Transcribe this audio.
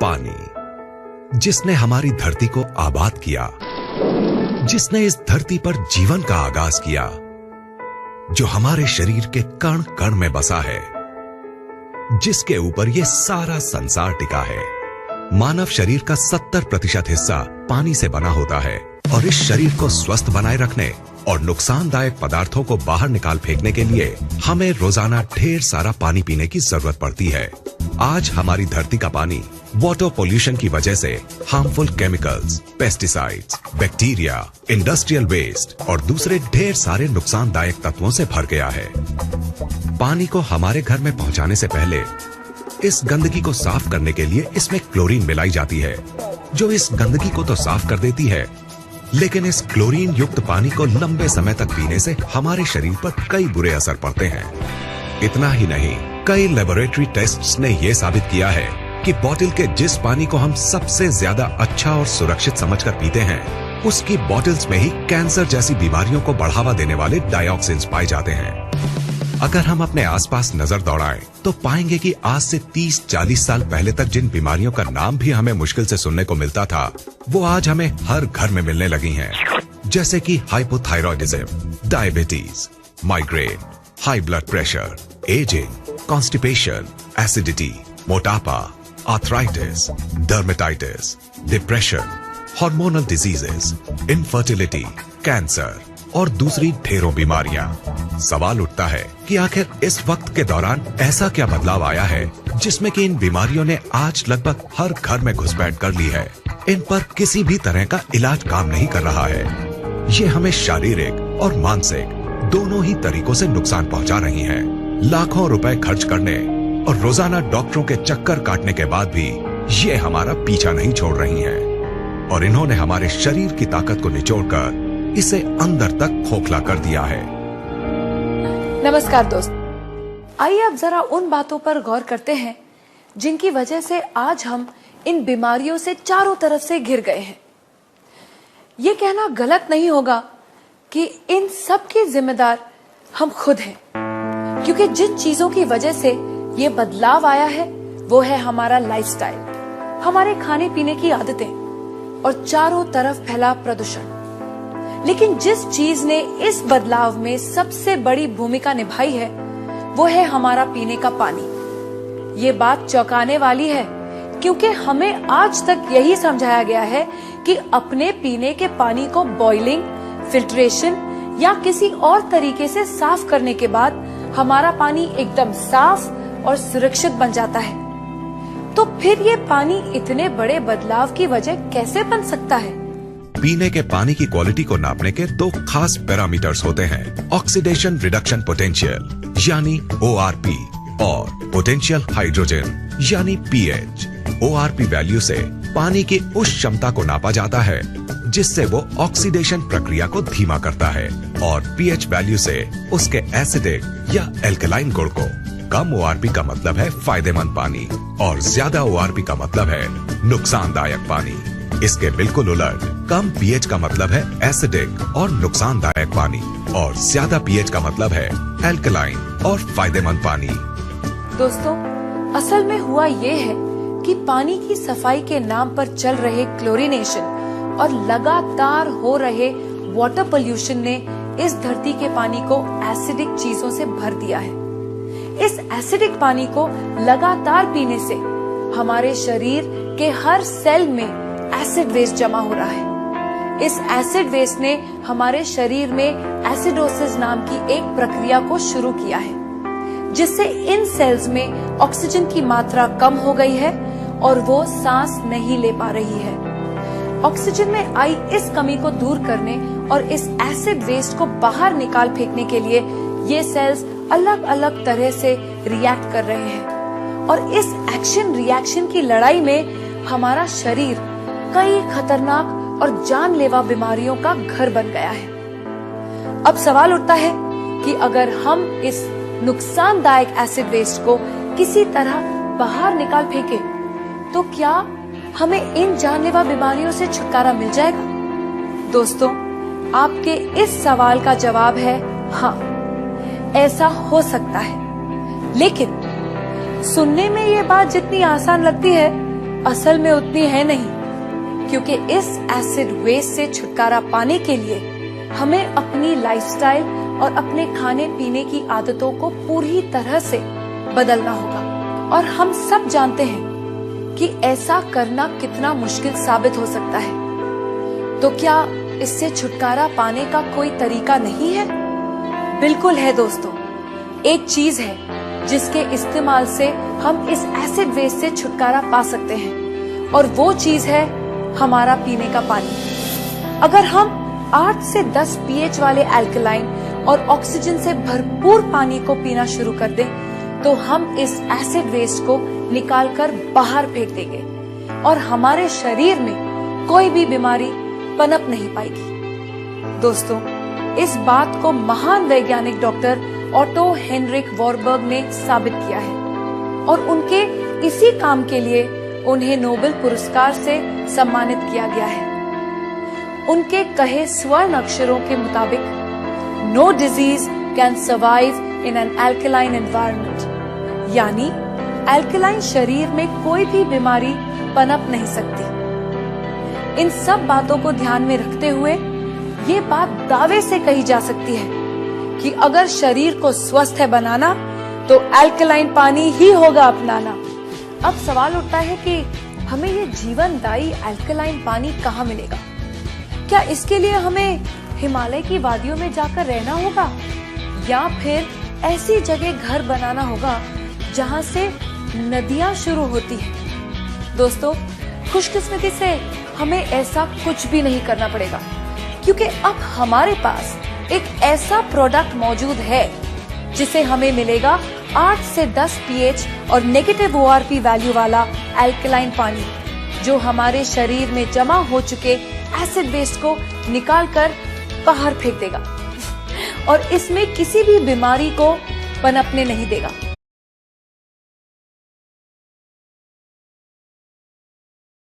पानी, जिसने हमारी धरती को आबाद किया, जिसने इस धरती पर जीवन का आगाज किया, जो हमारे शरीर के कण कण में बसा है, जिसके ऊपर ये सारा संसार टिका है। मानव शरीर का 70% हिस्सा पानी से बना होता है और इस शरीर को स्वस्थ बनाए रखने और नुकसानदायक पदार्थों को बाहर निकाल फेंकने के लिए हमें रोजाना ढेर सारा पानी पीने की जरूरत पड़ती है। आज हमारी धरती का पानी वाटर पोल्यूशन की वजह से harmful chemicals, pesticides, bacteria, industrial waste और दूसरे ढेर सारे नुकसानदायक तत्वों से भर गया है। पानी को हमारे घर में पहुंचाने से पहले इस गंदगी को साफ करने के लिए इसमें क्लोरीन मिलाई जाती है, जो इस गंदगी को तो साफ कर देती है, लेकिन इस क्लोरीन युक्त पानी को लंबे समय तक पीने से हमारे शरीर पर कई बुरे असर पड़ते हैं। इतना ही नहीं, कई लेबोरेटरी टेस्ट्स ने यह साबित किया है कि बोतल के जिस पानी को हम सबसे ज्यादा अच्छा और सुरक्षित समझकर पीते हैं, उसकी बोतल्स में ही कैंसर जैसी बीमारियों को बढ़ावा देने वाले डाइऑक्सिन्स पाए जाते हैं। अगर हम अपने आसपास नजर दौड़ाएं तो पाएंगे कि आज से 30-40 साल पहले तक जिन बीमारियों का नाम भी हमें मुश्किल से सुनने को मिलता था, वो आज हमें हर घर में मिलने लगी हैं। जैसे कि hypothyroidism, diabetes, migraine, high blood pressure, ageing, constipation, acidity, मोटापा, arthritis, dermatitis, depression, hormonal diseases, infertility, cancer और दूसरी ढेरों बीमारियां। सवाल उठता है कि आखिर इस वक्त के दौरान ऐसा क्या बदलाव आया है जिसमें कि इन बीमारियों ने आज लगभग हर घर में घुसपैठ कर ली है। इन पर किसी भी तरह का इलाज काम नहीं कर रहा है। ये हमें शारीरिक और मानसिक दोनों ही तरीकों से नुकसान पहुंचा रही हैं। लाखों रुपए खर्च करने और रोजाना डॉक्टरों के चक्कर काटने के बाद भी ये हमारा पीछा नहीं छोड़ रही हैं और इन्होंने हमारे शरीर की ताकत को निचोड़कर इसे अंदर तक खोखला कर दिया है। नमस्कार दोस्त, आइए अब जरा उन बातों पर गौर करते हैं जिनकी वजह से आज हम इन बीमारियों से चारों तरफ से घिर गए हैं। ये कहना गलत नहीं होगा कि इन सब के जिम्मेदार हम खुद हैं, क्योंकि जिन चीजों की वजह से ये बदलाव आया है वो है हमारा लाइफस्टाइल, हमारे खाने पीने की आदतें और चारों तरफ फैला प्रदूषण। लेकिन जिस चीज ने इस बदलाव में सबसे बड़ी भूमिका निभाई है वो है हमारा पीने का पानी। ये बात चौंकाने वाली है, क्योंकि हमें आज तक यही समझाया गया है कि अपने पीने के पानी को बॉइलिंग, फिल्ट्रेशन या किसी और तरीके से साफ करने के बाद हमारा पानी एकदम साफ और सुरक्षित बन जाता है। तो फिर ये पानी इतने बड़े बदलाव की वजह कैसे बन सकता है? पीने के पानी की क्वालिटी को नापने के दो खास पैरामीटर्स होते हैं, ऑक्सीडेशन रिडक्शन पोटेंशियल यानी ORP और पोटेंशियल हाइड्रोजन यानी pH। ORP वैल्यू से पानी की उस क्षमता को नापा जाता है जिससे वो ऑक्सीडेशन प्रक्रिया को धीमा करता है और pH वैल्यू से उसके एसिडिक या एल्कलाइन गुण को। कम ORP का मतलब है फायदेमंद पानी और ज्यादा ORP का मतलब है नुकसानदायक पानी। इसके बिल्कुल उलट, कम pH का मतलब है एसिडिक और नुकसानदायक पानी और ज्यादा pH का मतलब है एल्कलाइन और फायदेमंद पानी। दोस्तों, असल में हुआ ये है कि पानी की सफाई के नाम पर चल रहे क्लोरीनेशन और लगातार हो रहे वाटर पोल्यूशन ने इस धरती के पानी को एसिडिक चीजों से भर दिया है। इस एसिडिक पानी को लगातार पीने से हमारे शरीर के हर सेल में एसिड वेस्ट जमा हो रहा है। इस एसिड वेस्ट ने हमारे शरीर में एसिडोसिस नाम की एक प्रक्रिया को शुरू किया है, जिससे इन सेल्स में ऑक्सीजन की मात्रा कम हो गई है और वो सांस नहीं ले पा रही है। ऑक्सीजन में आई इस कमी को दूर करने और इस एसिड वेस्ट को बाहर निकाल फेंकने के लिए ये सेल्स अलग अलग तरह से रिएक्ट कर रहे हैं और इस एक्शन रिएक्शन की लड़ाई में हमारा शरीर कई खतरनाक और जानलेवा बीमारियों का घर बन गया है। अब सवाल उठता है कि अगर हम इस नुकसानदायक एसिड वेस्ट को किसी तरह बाहर निकाल फेंके तो क्या हमें इन जानलेवा बीमारियों से छुटकारा मिल जाएगा? दोस्तों, आपके इस सवाल का जवाब है हाँ, ऐसा हो सकता है। लेकिन सुनने में ये बात जितनी आसान लगती है, असल में उतनी है नहीं, क्योंकि इस एसिड वेस्ट से छुटकारा पाने के लिए हमें अपनी लाइफस्टाइल और अपने खाने पीने की आदतों को पूरी तरह से बदलना होगा। और हम सब जानते हैं कि ऐसा करना कितना मुश्किल साबित हो सकता है। तो क्या इससे छुटकारा पाने का कोई तरीका नहीं है? बिल्कुल है दोस्तों। एक चीज है जिसके इस्तेमाल से हम इस एसिड वेस्ट से छुटकारा पा सकते हैं, और वो चीज है हमारा पीने का पानी। अगर हम 8 से 10 pH वाले अल्कलाइन और ऑक्सीजन से भरपूर पानी को पीना शुरू कर दें, तो हम इस एसिड वेस्ट को निकालकर बाहर फेंक देंगे और हमारे शरीर में कोई भी बीमारी पनप नहीं पाएगी। दोस्तों, इस बात को महान वैज्ञानिक डॉक्टर ऑटो हेनरिक वॉरबर्ग ने साबित किया है, और उनके इसी काम के लिए उन्हें नोबेल पुरस्कार से सम्मानित किया गया है। उनके कहे स्वर्ण अक्षरों के मुताबिक, no disease can survive in an alkaline environment, यानी अल्कलाइन शरीर में कोई भी बीमारी पनप नहीं सकती। इन सब बातों को ध्यान में रखते हुए ये बात दावे से कही जा सकती है कि अगर शरीर को स्वस्थ है बनाना, तो अल्कलाइन पानी ही होगा अपनाना। अब सवाल उठता है कि हमें ये जीवनदायी अल्कलाइन पानी कहाँ मिलेगा? क्या इसके लिए हमें हिमालय की वादियों में जाकर रहना होगा, या फिर ऐसी जगह घर बनाना होगा जहाँ से नदियाँ शुरू होती हैं? दोस्तों, खुशकिस्मती से हमें ऐसा कुछ भी नहीं करना पड़ेगा, क्योंकि अब हमारे पास एक ऐसा प्रोडक्ट मौजूद है जिसे हमें मिलेगा 8 से 10 pH और नेगेटिव ORP वैल्यू वाला अल्कलाइन पानी, जो हमारे शरीर में जमा हो चुके एसिड वेस्ट को निकालकर बाहर फेंक देगा और इसमें किसी भी बीमारी को पनपने नहीं देगा।